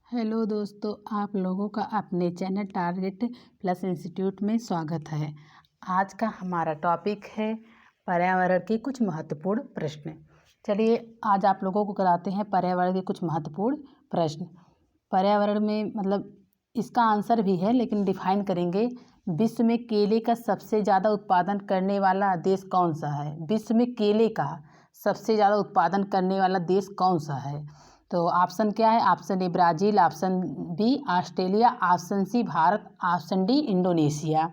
Hello दोस्तों, आप लोगों का अपने चैनल टारगेट प्लस इंस्टीट्यूट में स्वागत है। आज का हमारा टॉपिक है पर्यावरण के कुछ महत्वपूर्ण प्रश्न। चलिए आज आप लोगों को कराते हैं पर्यावरण के कुछ महत्वपूर्ण प्रश्न। पर्यावरण में मतलब इसका आंसर भी है लेकिन डिफाइन करेंगे। विश्व में केले का सबसे ज़्यादा उत्पादन करने वाला देश कौन सा है? विश्व में केले का सबसे ज़्यादा उत्पादन करने वाला देश कौन सा है? तो ऑप्शन क्या है? Option A Brazil, option B Australia, option C Bharat, option D Indonesia.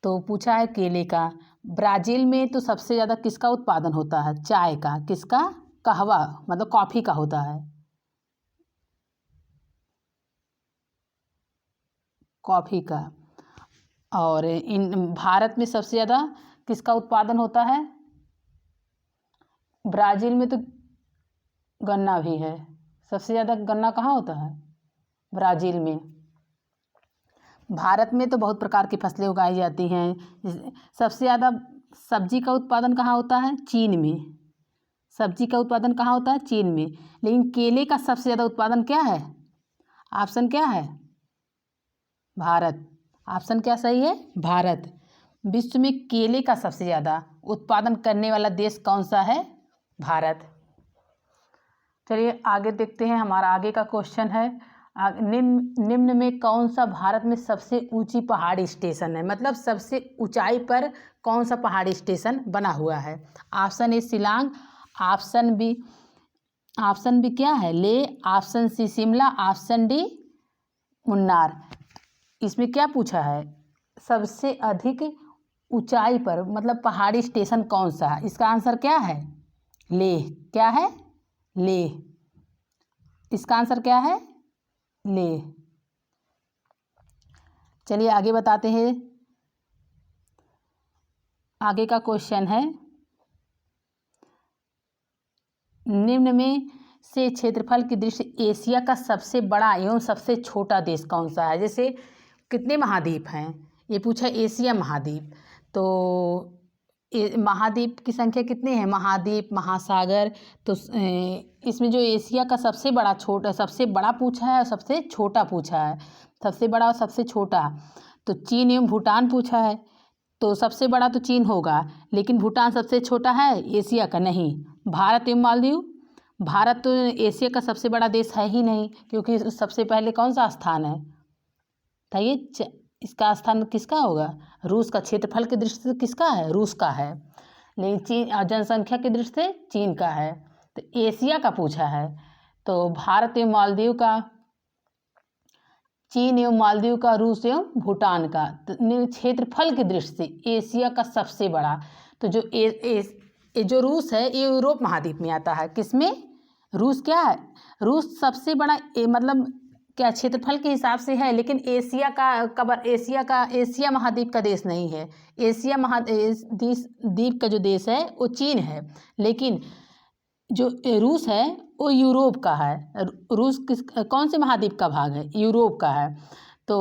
तो पूछा है केले का। ब्राज़ील में तो सबसे ज़्यादा किसका उत्पादन होता है? चाय का। किसका? कहवा मतलब कॉफ़ी का होता है, कॉफ़ी का। और इन भारत में सबसे ज़्यादा किसका उत्पादन होता है? ब्राज़ील में तो गन्ना भी है। सबसे ज़्यादा गन्ना कहाँ होता है? ब्राज़ील में। भारत में तो बहुत प्रकार की फसलें उगाई जाती हैं। सबसे ज़्यादा सब्जी का उत्पादन कहाँ होता है? चीन में। सब्जी का उत्पादन कहाँ होता है? चीन में। लेकिन केले का सबसे ज़्यादा उत्पादन क्या है? ऑप्शन क्या है? भारत। ऑप्शन क्या सही है? भारत। विश्व में केले का सबसे ज़्यादा उत्पादन करने वाला देश कौन सा है? भारत। चलिए आगे देखते हैं। हमारा आगे का क्वेश्चन है निम्न में कौन सा भारत में सबसे ऊंची पहाड़ी स्टेशन है? मतलब सबसे ऊंचाई पर कौन सा पहाड़ी स्टेशन बना हुआ है? Option A Shillong, option B क्या है? Leh, option C Shimla, option D Munnar. इसमें क्या पूछा है? सबसे अधिक ऊंचाई पर मतलब पहाड़ी स्टेशन कौन सा है? इसका आंसर क्या है? लेह। क्या है? लेह। इसका आंसर क्या है? लेह। चलिए आगे बताते हैं। आगे का क्वेश्चन है निम्न में से क्षेत्रफल की दृष्टि एशिया का सबसे बड़ा एवं सबसे छोटा देश कौन सा है? जैसे कितने महाद्वीप हैं, ये पूछा एशिया महाद्वीप। तो महाद्वीप की संख्या कितने हैं? महाद्वीप, महासागर। तो इसमें जो एशिया का सबसे बड़ा पूछा है और सबसे छोटा पूछा है। सबसे बड़ा और सबसे छोटा तो चीन एवं भूटान पूछा है। तो सबसे बड़ा तो चीन होगा, लेकिन भूटान सबसे छोटा है एशिया का नहीं। भारत एवं मालदीव। भारत तो एशिया का सबसे बड़ा देश है ही नहीं, क्योंकि सबसे पहले कौन सा स्थान है? बताइए इसका स्थान किसका होगा? रूस का। क्षेत्रफल की दृष्टि से किसका है? रूस का है। लेकिन चीन जनसंख्या की दृष्टि से चीन का है। तो एशिया का पूछा है तो भारत एवं मालदीव का, चीन एवं मालदीव का, रूस एवं भूटान का। तो क्षेत्रफल की दृष्टि से एशिया का सबसे बड़ा तो जो रूस है ये यूरोप महाद्वीप में आता है। किसमें? रूस। क्या है? रूस सबसे बड़ा मतलब क्या क्षेत्रफल के हिसाब से है, लेकिन एशिया महाद्वीप का देश नहीं है। एशिया द्वीप का जो देश है वो चीन है, लेकिन जो रूस है वो यूरोप का है। रूस कौन से महाद्वीप का भाग है? यूरोप का है। तो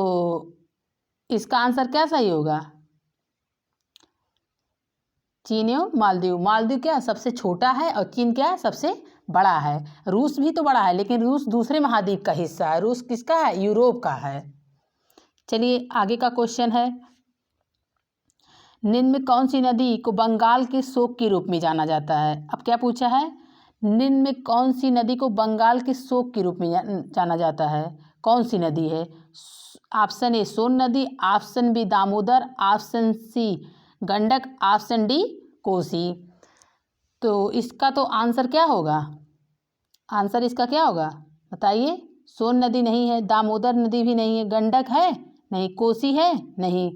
इसका आंसर क्या सही होगा? चीन एवं मालदीव। मालदीव क्या सबसे छोटा है और चीन क्या है? सबसे बड़ा है। रूस भी तो बड़ा है, लेकिन रूस दूसरे महाद्वीप का हिस्सा है। रूस किसका है? यूरोप का है। चलिए आगे का क्वेश्चन है निम्न में कौन सी नदी को बंगाल के शोक के रूप में जाना जाता है? अब क्या पूछा है? निम्न में कौन सी नदी को बंगाल के शोक के रूप में जाना जाता है? कौन सी नदी है? ऑप्शन ए सोन नदी, option B Damodar, option C Gandak, option D Kosi. तो इसका तो आंसर क्या होगा? आंसर इसका क्या होगा बताइए? सोन नदी नहीं है, दामोदर नदी भी नहीं है, गंडक है नहीं, कोसी है नहीं।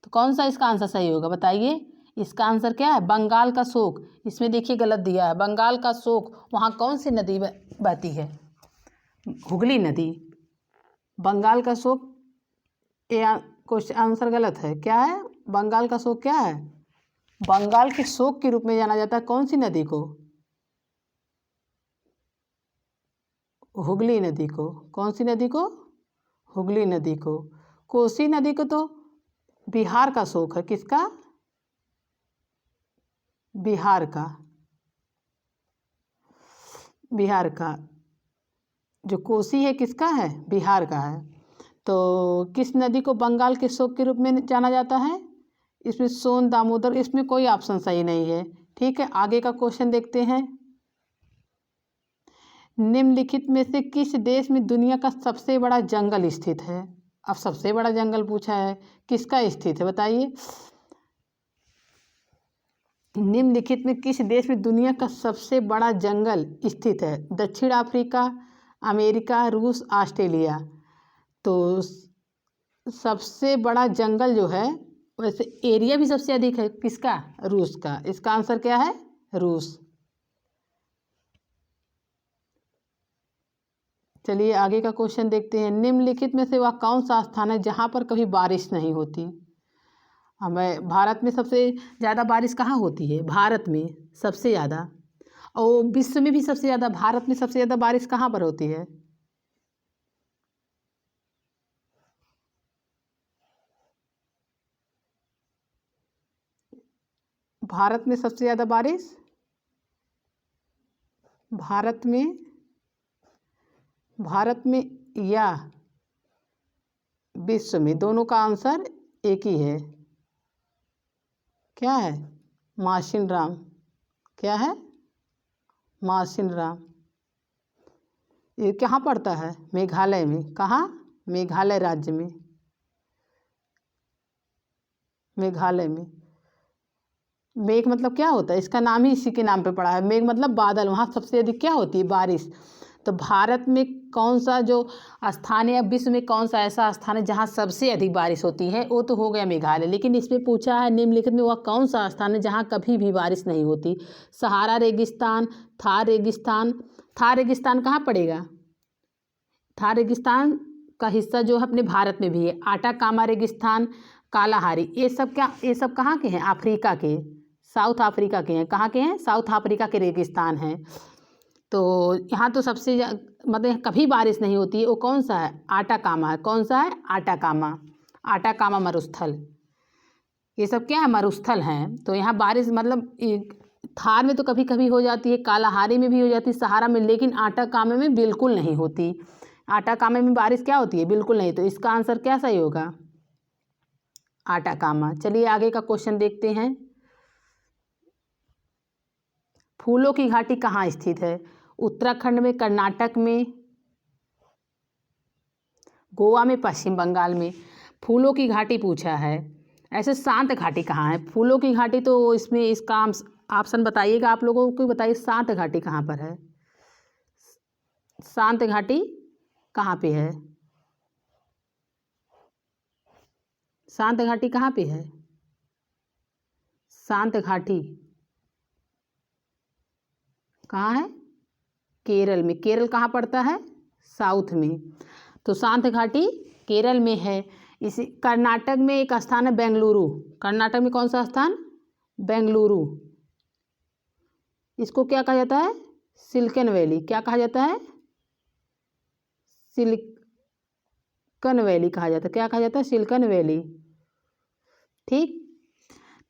तो कौन सा इसका आंसर सही होगा बताइए? इसका आंसर क्या है? बंगाल का शोक। इसमें देखिए गलत दिया है। बंगाल का शोक वहाँ कौन सी नदी बहती है? हुगली नदी। बंगाल का शोक ये क्वेश्चन आंसर गलत है। क्या है? बंगाल का शोक क्या है? बंगाल के शोक के रूप में जाना जाता है कौन सी नदी को? हुगली नदी को। कौन सी नदी को? हुगली नदी को। कोसी नदी को तो बिहार का शोक है। किसका? बिहार का। बिहार का। जो कोसी है किसका है? बिहार का है। तो किस नदी को बंगाल के शोक के रूप में जाना जाता है? इसमें सोन, दामोदर, इसमें कोई ऑप्शन सही नहीं है। ठीक है, आगे का क्वेश्चन देखते हैं। निम्नलिखित में से किस देश में दुनिया का सबसे बड़ा जंगल स्थित है? अब सबसे बड़ा जंगल पूछा है, किसका स्थित है बताइए। निम्नलिखित में किस देश में दुनिया का सबसे बड़ा जंगल स्थित है? दक्षिण अफ्रीका, अमेरिका, रूस, ऑस्ट्रेलिया। तो सबसे बड़ा जंगल जो है, वैसे एरिया भी सबसे अधिक है किसका? रूस का। इसका आंसर क्या है? रूस। चलिए आगे का क्वेश्चन देखते हैं। निम्नलिखित में से वह कौन सा स्थान है जहाँ पर कभी बारिश नहीं होती? हमें भारत में सबसे ज़्यादा बारिश कहाँ होती है? भारत में सबसे ज़्यादा, और विश्व में भी सबसे ज़्यादा, भारत में सबसे ज़्यादा बारिश कहाँ पर होती है? भारत में सबसे ज़्यादा बारिश भारत में या विश्व में? दोनों का आंसर एक ही है। क्या है? माशिनराम। क्या है? माशिनराम। ये कहाँ पड़ता है? मेघालय में। कहाँ? मेघालय राज्य में। मेघालय में। मेघ मतलब क्या होता है? इसका नाम ही इसी के नाम पे पड़ा है। मेघ मतलब बादल, वहाँ सबसे अधिक क्या होती है? बारिश। तो भारत में कौन सा जो स्थान है, या विश्व में कौन सा ऐसा स्थान है जहाँ सबसे अधिक बारिश होती है? वो तो हो गया मेघालय। लेकिन इसमें पूछा है निम्नलिखित में वह कौन सा स्थान है जहाँ कभी भी बारिश नहीं होती? सहारा रेगिस्तान, थार रेगिस्तान। थार रेगिस्तान कहाँ पड़ेगा? थार रेगिस्तान का हिस्सा जो है अपने भारत में भी है। आटाकामा रेगिस्तान, कालाहारी, ये सब कहाँ के हैं? अफ्रीका के, साउथ अफ्रीका के हैं। कहाँ के हैं? साउथ अफ्रीका के रेगिस्तान हैं। तो यहाँ तो सबसे मतलब कभी बारिश नहीं होती है, वो कौन सा है? आटाकामा है। कौन सा है? आटाकामा। आटाकामा मरुस्थल। ये सब क्या है? मरुस्थल हैं। तो यहाँ बारिश मतलब थार में तो कभी कभी हो जाती है, कालाहारी में भी हो जाती है, सहारा में, लेकिन आटाकामा में बिल्कुल नहीं होती। आटाकामा में बारिश क्या होती है? बिल्कुल नहीं। तो इसका आंसर क्या सही होगा? आटाकामा। चलिए आगे का क्वेश्चन देखते हैं। फूलों की घाटी कहाँ स्थित है? उत्तराखंड में, कर्नाटक में, गोवा में, पश्चिम बंगाल में। फूलों की घाटी पूछा है। ऐसे शांत घाटी कहाँ है? फूलों की घाटी तो इसमें इसका ऑप्शन बताइएगा, आप लोगों को बताइए शांत घाटी कहाँ पर है? शांत घाटी कहाँ पे है? शांत घाटी कहाँ पे है? शांत घाटी कहाँ है? केरल में। केरल कहाँ पड़ता है? साउथ में। तो शांत घाटी केरल में है। इसी कर्नाटक में एक स्थान है बेंगलुरु। कर्नाटक में कौन सा स्थान? बेंगलुरु। इसको क्या कहा जाता है? Silicon valley. क्या कहा जाता है? सिलिकन वैली कहा जाता है। क्या कहा जाता है? Silicon valley. ठीक।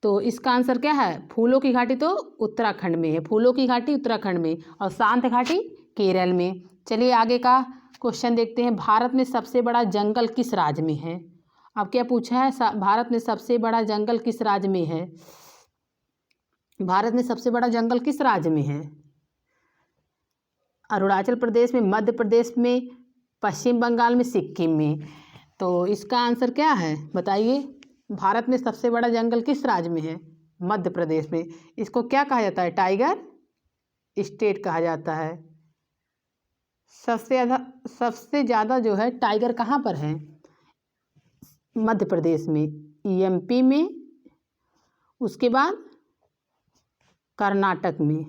तो इसका आंसर क्या है? फूलों की घाटी तो उत्तराखंड में है। फूलों की घाटी उत्तराखंड में, और शांत घाटी केरल में। चलिए आगे का क्वेश्चन देखते हैं। भारत में सबसे बड़ा जंगल किस राज्य में है? अब क्या पूछा है? भारत में सबसे बड़ा जंगल किस राज्य में है? भारत में सबसे बड़ा जंगल किस राज्य में है? अरुणाचल प्रदेश में, मध्य प्रदेश में, पश्चिम बंगाल में, सिक्किम में। तो इसका आंसर क्या है बताइए। भारत में सबसे बड़ा जंगल किस राज्य में है? मध्य प्रदेश में। इसको क्या कहा जाता है? टाइगर स्टेट कहा जाता है। सबसे ज़्यादा जो है टाइगर कहाँ पर है? मध्य प्रदेश में, एमपी में, उसके बाद कर्नाटक में।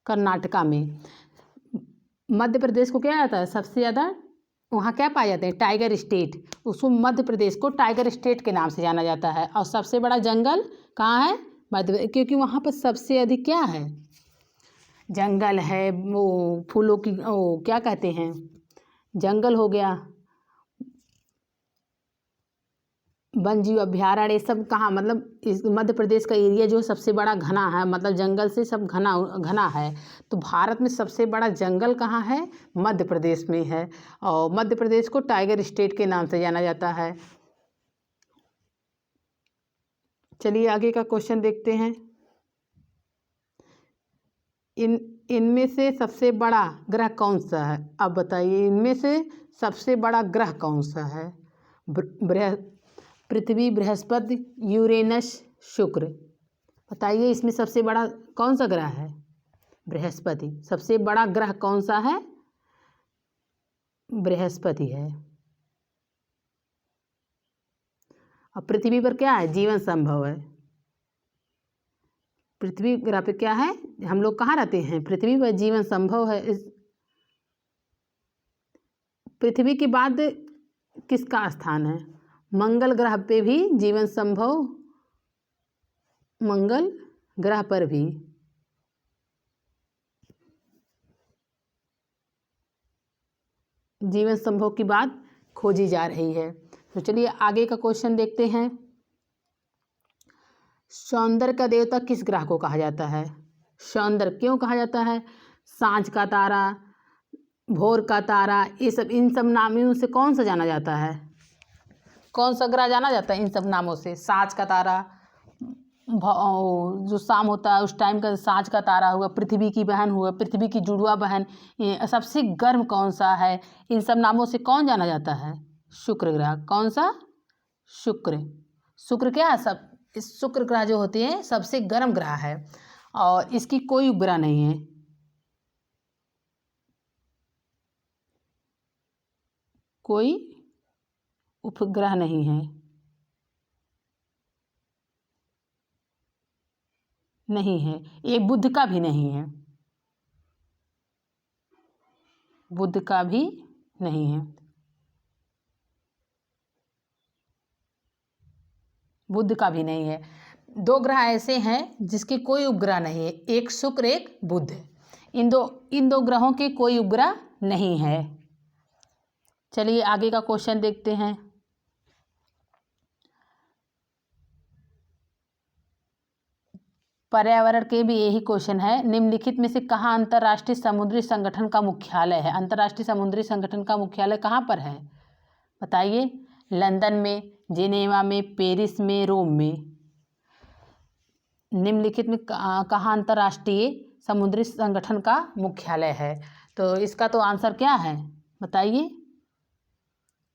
कर्नाटका में। मध्य प्रदेश को क्या आता है सबसे ज़्यादा? वहाँ क्या पाए जाते हैं? Tiger state. उसको मध्य प्रदेश को टाइगर स्टेट के नाम से जाना जाता है। और सबसे बड़ा जंगल कहाँ है? मध्य, क्योंकि वहाँ पर सबसे अधिक क्या है? जंगल है। वो फूलों की, वो क्या कहते हैं, जंगल हो गया, वन जीव अभ्यारण्य ये सब कहाँ, मतलब इस मध्य प्रदेश का एरिया जो सबसे बड़ा घना है, मतलब जंगल से सब घना घना है। तो भारत में सबसे बड़ा जंगल कहाँ है? मध्य प्रदेश में है। और मध्य प्रदेश को टाइगर स्टेट के नाम से जाना जाता है। चलिए आगे का क्वेश्चन देखते हैं। इनमें से सबसे बड़ा ग्रह कौन सा है? अब बताइए, इनमें से सबसे बड़ा ग्रह कौन सा है? पृथ्वी, बृहस्पति, यूरेनस, शुक्र। बताइए इसमें सबसे बड़ा कौन सा ग्रह है? बृहस्पति। सबसे बड़ा ग्रह कौन सा है? बृहस्पति है। और पृथ्वी पर क्या है? जीवन संभव है। पृथ्वी ग्रह पे क्या है? हम लोग कहाँ रहते हैं? पृथ्वी पर जीवन संभव है। इस पृथ्वी के बाद किसका स्थान है? मंगल ग्रह पे भी जीवन संभव, मंगल ग्रह पर भी। जीवन संभव की बात खोजी जा रही है। तो चलिए आगे का क्वेश्चन देखते हैं। सौंदर्य का देवता किस ग्रह को कहा जाता है? सौंदर्य क्यों कहा जाता है? सांझ का तारा, भोर का तारा, ये सब, इन सब नामों से कौन सा जाना जाता है? कौन सा ग्रह जाना जाता है इन सब नामों से? सांझ का तारा, जो शाम होता है उस टाइम का सांझ का तारा हुआ, पृथ्वी की बहन हुआ, पृथ्वी की जुड़वा बहन। सबसे गर्म कौन सा है? इन सब नामों से कौन जाना जाता है? शुक्र ग्रह। कौन सा? शुक्र। शुक्र क्या है? सब इस शुक्र ग्रह जो होते हैं सबसे गर्म ग्रह है और इसकी कोई उपग्रह नहीं है। कोई उपग्रह नहीं है। नहीं है। ये बुध का भी नहीं है। बुध का भी नहीं है। बुध का भी नहीं है। दो ग्रह ऐसे हैं जिसके कोई उपग्रह नहीं है, एक शुक्र, एक बुध। इन दो ग्रहों के कोई उपग्रह नहीं है। चलिए आगे का क्वेश्चन देखते हैं। पर्यावरण के भी यही क्वेश्चन है। निम्नलिखित में से कहाँ अंतर्राष्ट्रीय समुद्री संगठन का मुख्यालय है? अंतर्राष्ट्रीय समुद्री संगठन का मुख्यालय कहाँ पर है? बताइए। लंदन में, जेनेवा में, पेरिस में, रोम में। निम्नलिखित में कहाँ अंतर्राष्ट्रीय समुद्री संगठन का मुख्यालय है? तो इसका तो आंसर क्या है? बताइए।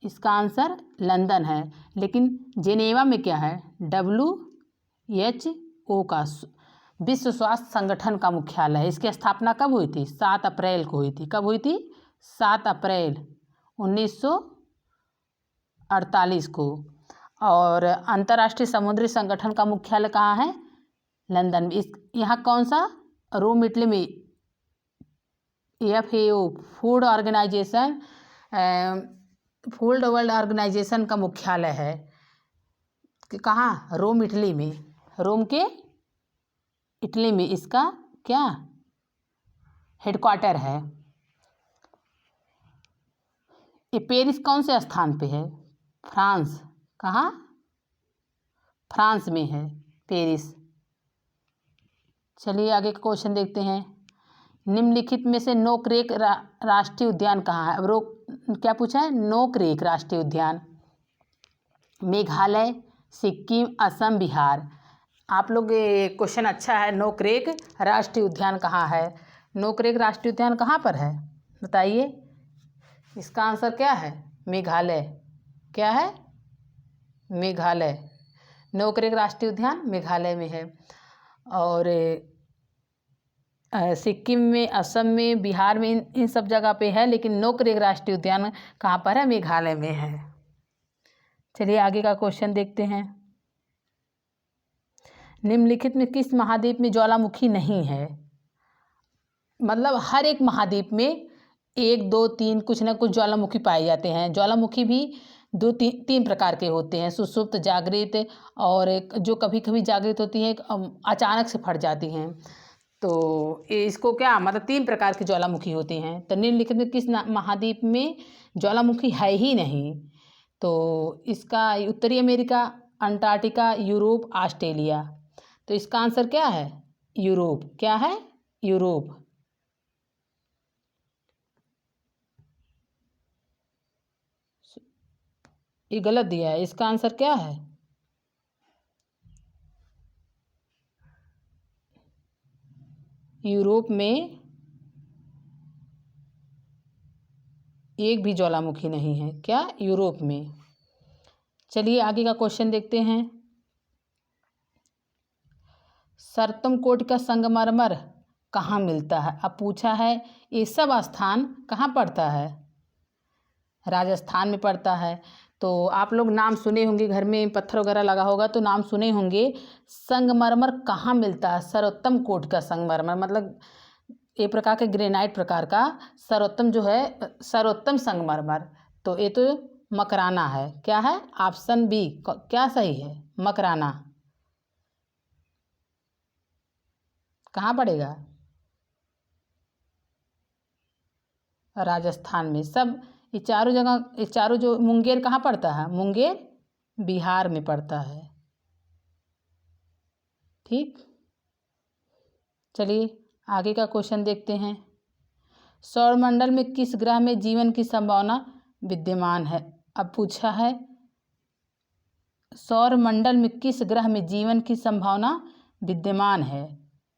इसका आंसर लंदन है। लेकिन जेनेवा में क्या है? WHO का, विश्व स्वास्थ्य संगठन का मुख्यालय है। इसकी स्थापना कब हुई थी? 7 अप्रैल को हुई थी। कब हुई थी? 7 अप्रैल 1948 को। और अंतर्राष्ट्रीय समुद्री संगठन का मुख्यालय कहाँ है? लंदन में। यहाँ कौन सा? रोम, इटली में। FAO, फूड वर्ल्ड ऑर्गेनाइजेशन का मुख्यालय है। कहाँ? रोम, इटली में। रोम के इटली में इसका क्या हेडक्वार्टर है। ये पेरिस कौन से स्थान पे है? फ्रांस। कहाँ? फ्रांस में है पेरिस। चलिए आगे का क्वेश्चन देखते हैं। निम्नलिखित में से नोकरेक राष्ट्रीय उद्यान कहाँ है? अब क्या पूछा है? नोकरेक राष्ट्रीय उद्यान। मेघालय, सिक्किम, असम, बिहार। आप लोग ये क्वेश्चन अच्छा है। नोकरेक राष्ट्रीय उद्यान कहाँ है? नोकरेक राष्ट्रीय उद्यान कहाँ पर है? बताइए। इसका आंसर क्या है? मेघालय। क्या है? मेघालय। नोकरेक राष्ट्रीय उद्यान मेघालय में है। और सिक्किम में, असम में, बिहार में, इन सब जगह पे है। लेकिन नोकरेक राष्ट्रीय उद्यान कहाँ पर है? मेघालय में है। चलिए आगे का क्वेश्चन देखते हैं। निम्नलिखित में किस महाद्वीप में ज्वालामुखी नहीं है? मतलब हर एक महाद्वीप में 1, 2, 3 कुछ ना कुछ ज्वालामुखी पाए जाते हैं। ज्वालामुखी भी 2-3 प्रकार के होते हैं, सुषुप्त, जागृत, और एक जो कभी कभी जागृत होती हैं, अचानक से फट जाती हैं। तो इसको क्या, मतलब 3 प्रकार की ज्वालामुखी होती हैं। तो निम्नलिखित में किस महाद्वीप में ज्वालामुखी है ही नहीं? तो इसका उत्तरी अमेरिका, अंटार्कटिका, यूरोप, ऑस्ट्रेलिया। तो इसका आंसर क्या है? यूरोप। क्या है? यूरोप। ये गलत दिया है, इसका आंसर क्या है? यूरोप में एक भी ज्वालामुखी नहीं है। क्या? यूरोप में। चलिए आगे का क्वेश्चन देखते हैं। सरतम कोट का संगमरमर कहाँ मिलता है? अब पूछा है ये सब स्थान कहाँ पड़ता है? राजस्थान में पड़ता है। तो आप लोग नाम सुने होंगे, घर में पत्थर वगैरह लगा होगा तो नाम सुने होंगे। संगमरमर कहाँ मिलता है? सर्वोत्तम कोट का संगमरमर, मतलब एक प्रकार के ग्रेनाइट प्रकार का सर्वोत्तम जो है, सर्वोत्तम संगमरमर। तो ये तो मकराना है। क्या है? ऑप्शन बी क्या सही है? मकराना। कहाँ पड़ेगा? राजस्थान में। सब ये चारों जगह, ये चारों जो मुंगेर कहाँ पड़ता है? मुंगेर बिहार में पड़ता है। ठीक, चलिए आगे का क्वेश्चन देखते हैं। सौरमंडल में किस ग्रह में जीवन की संभावना विद्यमान है? अब पूछा है सौरमंडल में किस ग्रह में जीवन की संभावना विद्यमान है,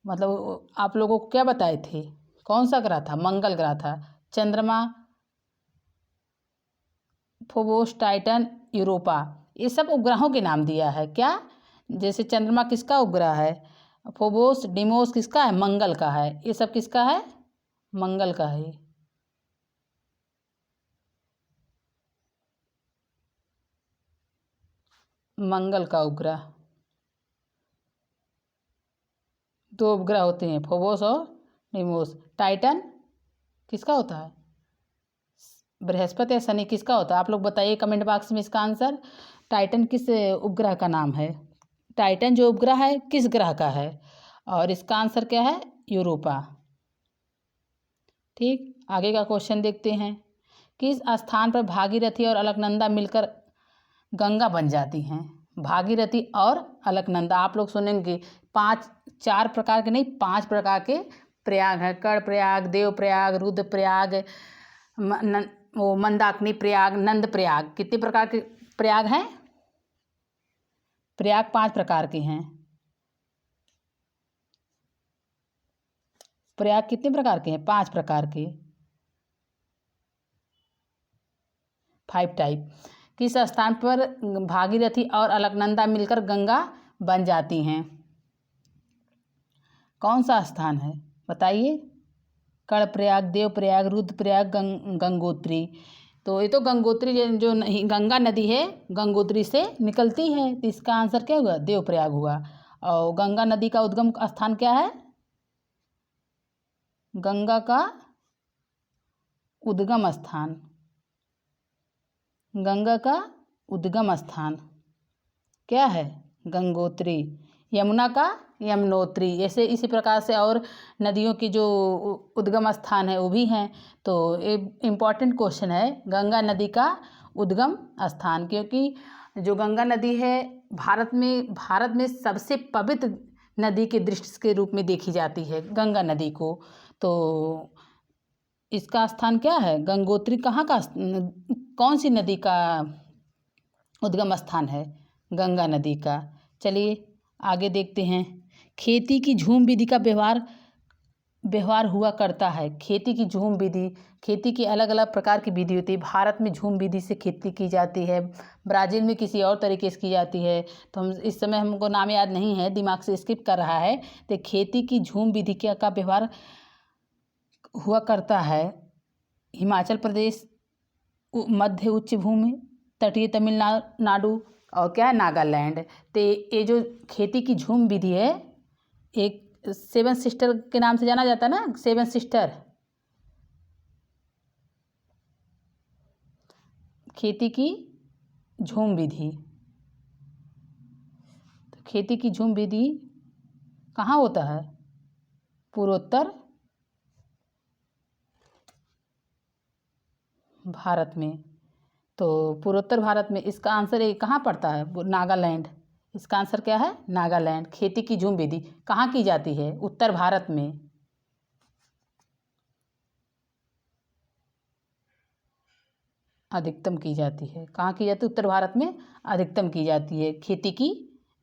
मतलब आप लोगों को क्या बताए थे? कौन सा ग्रह था? मंगल ग्रह था। चंद्रमा, फोबोस, टाइटन, यूरोपा, ये सब उपग्रहों के नाम दिया है। क्या? जैसे चंद्रमा किसका उपग्रह है? फोबोस, डिमोस किसका है? मंगल का है। ये सब किसका है? मंगल का है। मंगल का उपग्रह। दो उपग्रह होते हैं, फोबोस और डिमोस। टाइटन किसका होता है? बृहस्पति या शनि किसका होता है? आप लोग बताइए कमेंट बॉक्स में इसका आंसर। टाइटन किस उपग्रह का नाम है? टाइटन जो उपग्रह है किस ग्रह का है? और इसका आंसर क्या है? यूरोपा। ठीक, आगे का क्वेश्चन देखते हैं। किस स्थान पर भागीरथी और अलकनंदा मिलकर गंगा बन जाती हैं? भागीरथी और अलकनंदा आप लोग सुनेंगे। चार प्रकार के नहीं, 5 प्रकार के प्रयाग हैं। कर्णप्रयाग, देवप्रयाग, रुद्रप्रयाग, वो मंदाकिनी प्रयाग, नंद प्रयाग। कितने प्रकार के प्रयाग हैं? प्रयाग 5 प्रकार के हैं। प्रयाग कितने प्रकार के हैं? 5 प्रकार के, 5 टाइप। किस स्थान पर भागीरथी और अलकनंदा मिलकर गंगा बन जाती हैं? कौन सा स्थान है बताइए? कर्णप्रयाग, देवप्रयाग, रुद्रप्रयाग, गंगोत्री। तो ये तो गंगोत्री जो नहीं, गंगा नदी है गंगोत्री से निकलती है, तो इसका आंसर क्या हुआ? देवप्रयाग हुआ। और गंगा नदी का उद्गम स्थान क्या है? गंगा का उद्गम स्थान, गंगा का उद्गम स्थान क्या है? गंगोत्री। यमुना का यमुनोत्री। ऐसे इसी प्रकार से और नदियों की जो उद्गम स्थान है वो भी हैं। तो ये इम्पॉर्टेंट क्वेश्चन है, गंगा नदी का उद्गम स्थान, क्योंकि जो गंगा नदी है भारत में सबसे पवित्र नदी के दृष्टि के रूप में देखी जाती है गंगा नदी को। तो इसका स्थान क्या है? गंगोत्री। कहाँ का, कौन सी नदी का उद्गम स्थान है? गंगा नदी का। चलिए आगे देखते हैं। खेती की झूम विधि का व्यवहार हुआ करता है। खेती की झूम विधि, खेती की अलग अलग प्रकार की विधि होती है। भारत में झूम विधि से खेती की जाती है, ब्राज़ील में किसी और तरीके से की जाती है। तो हम इस समय हमको नाम याद नहीं है, दिमाग से स्किप कर रहा है। तो खेती की झूम विधि का व्यवहार हुआ करता है हिमाचल प्रदेश, मध्य उच्च भूमि, तटीय तमिलनाडु और क्या है? नागालैंड। तो ये जो खेती की झूम विधि है, एक 7 सिस्टर के नाम से जाना जाता है ना, 7 सिस्टर। खेती की झूम विधि, तो खेती की झूम विधि कहाँ होता है? पूर्वोत्तर भारत में। तो पूर्वोत्तर भारत में इसका आंसर ये कहाँ पड़ता है? वो नागालैंड। इसका आंसर क्या है? नागालैंड। खेती की झूम विधि कहाँ की जाती है? उत्तर भारत में। अधिकतम की जाती है। कहाँ की जाती है? उत्तर भारत में अधिकतम की जाती है खेती की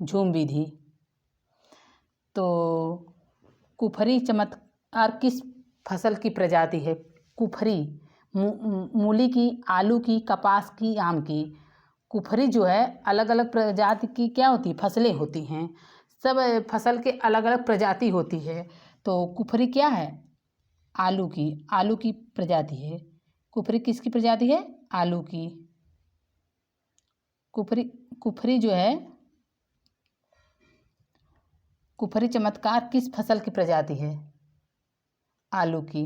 झूम विधि। तो कुफरी चमत्कार किस फसल की प्रजाति है? कुफरी मूली की, आलू की, कपास की, आम की। कुफरी जो है अलग अलग प्रजाति की क्या होती है? फसलें होती हैं। सब फसल के अलग अलग प्रजाति होती है। तो कुफरी क्या है? आलू की प्रजाति है। कुफरी किसकी प्रजाति है? आलू की। कुफरी जो है, कुफरी चमत्कार किस फसल की प्रजाति है? आलू की।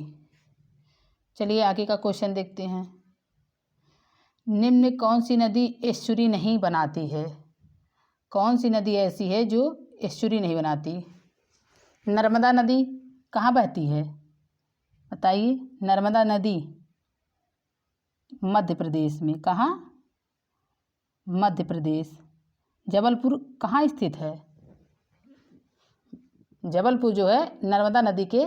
चलिए आगे का क्वेश्चन देखते हैं। निम्न में कौन सी नदी एस्चुरी नहीं बनाती है? कौन सी नदी ऐसी है जो एस्चुरी नहीं बनाती? नर्मदा नदी कहाँ बहती है? बताइए। नर्मदा नदी मध्य प्रदेश में। कहाँ? मध्य प्रदेश। जबलपुर कहाँ स्थित है? जबलपुर जो है नर्मदा नदी के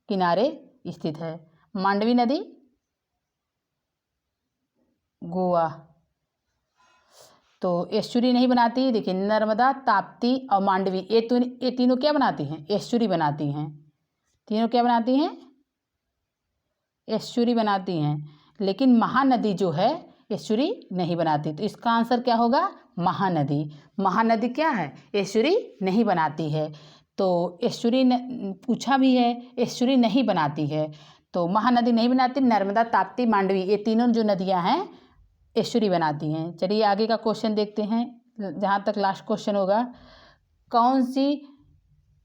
किनारे स्थित है। मांडवी नदी गोवा। तो एस्चुरी नहीं बनाती। देखिए नर्मदा, ताप्ती और मांडवी ये तीनों क्या बनाती हैं? एस्चुरी बनाती हैं। तीनों क्या बनाती हैं? एस्चुरी बनाती हैं। लेकिन महानदी जो है एस्चुरी नहीं बनाती। तो इसका आंसर क्या होगा? महानदी। महानदी क्या है? एस्चुरी नहीं बनाती है। तो एस्चुरी पूछा भी है, एस्चुरी नहीं बनाती है। तो महानदी नहीं बनाती। नर्मदा, ताप्ती, मांडवी ये तीनों जो नदियां हैं एस्चुरी बनाती हैं। चलिए आगे का क्वेश्चन देखते हैं, जहाँ तक लास्ट क्वेश्चन होगा। कौन सी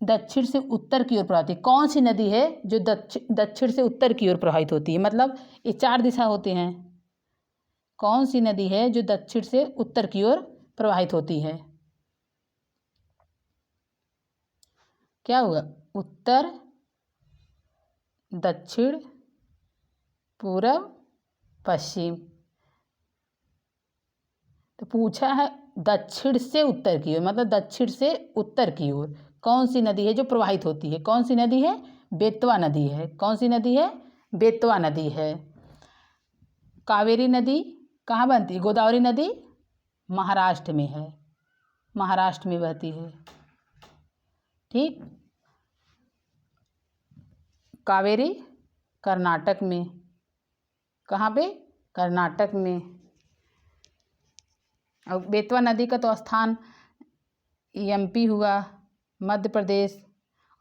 दक्षिण से उत्तर की ओर प्रवाहित होती है? कौन सी नदी है जो दक्षिण से उत्तर की ओर प्रवाहित होती है? मतलब ये 4 दिशा होते हैं। कौन सी नदी है जो दक्षिण से उत्तर की ओर प्रवाहित होती है? क्या होगा? उत्तर, दक्षिण, पूरब, पश्चिम। तो पूछा है दक्षिण से उत्तर की ओर, मतलब दक्षिण से उत्तर की ओर कौन सी नदी है जो प्रवाहित होती है? कौन सी नदी है? बेतवा नदी है। कौन सी नदी है? बेतवा नदी है। कावेरी नदी कहाँ बनती है? गोदावरी नदी महाराष्ट्र में है। महाराष्ट्र में बहती है। ठीक। कावेरी कर्नाटक में। कहाँ पे? कर्नाटक में। और बेतवा नदी का तो स्थान एमपी हुआ, मध्य प्रदेश।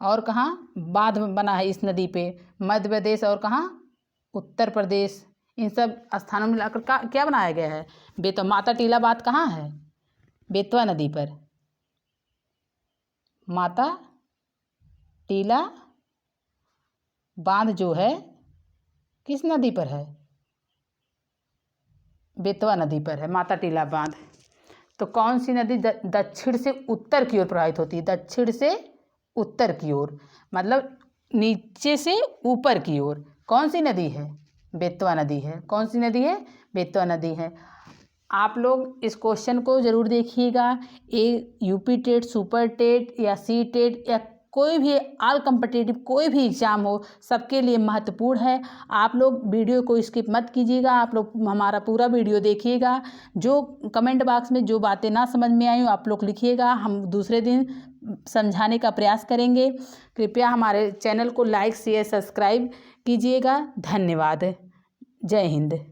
और कहाँ बांध बना है इस नदी पे? मध्य प्रदेश। और कहाँ? उत्तर प्रदेश। इन सब स्थानों में मिलाकर क्या बनाया गया है? बेतवा। माता टीला बांध कहाँ है? बेतवा नदी पर। माता टीला बांध जो है किस नदी पर है? बेतवा नदी पर है माता टीला बांध। तो कौन सी नदी दक्षिण से उत्तर की ओर प्रवाहित होती है? दक्षिण से उत्तर की ओर, मतलब नीचे से ऊपर की ओर। कौन सी नदी है? बेतवा नदी है। कौन सी नदी है? बेतवा नदी है। आप लोग इस क्वेश्चन को ज़रूर देखिएगा। यूपी टेट, सुपर टेट या सी टेट या कोई भी ऑल कम्पिटिटिव कोई भी एग्ज़ाम हो, सबके लिए महत्वपूर्ण है। आप लोग वीडियो को स्किप मत कीजिएगा। आप लोग हमारा पूरा वीडियो देखिएगा। जो कमेंट बॉक्स में जो बातें ना समझ में आई हो आप लोग लिखिएगा, हम दूसरे दिन समझाने का प्रयास करेंगे। कृपया हमारे चैनल को लाइक, शेयर, सब्सक्राइब कीजिएगा। धन्यवाद। जय हिंद।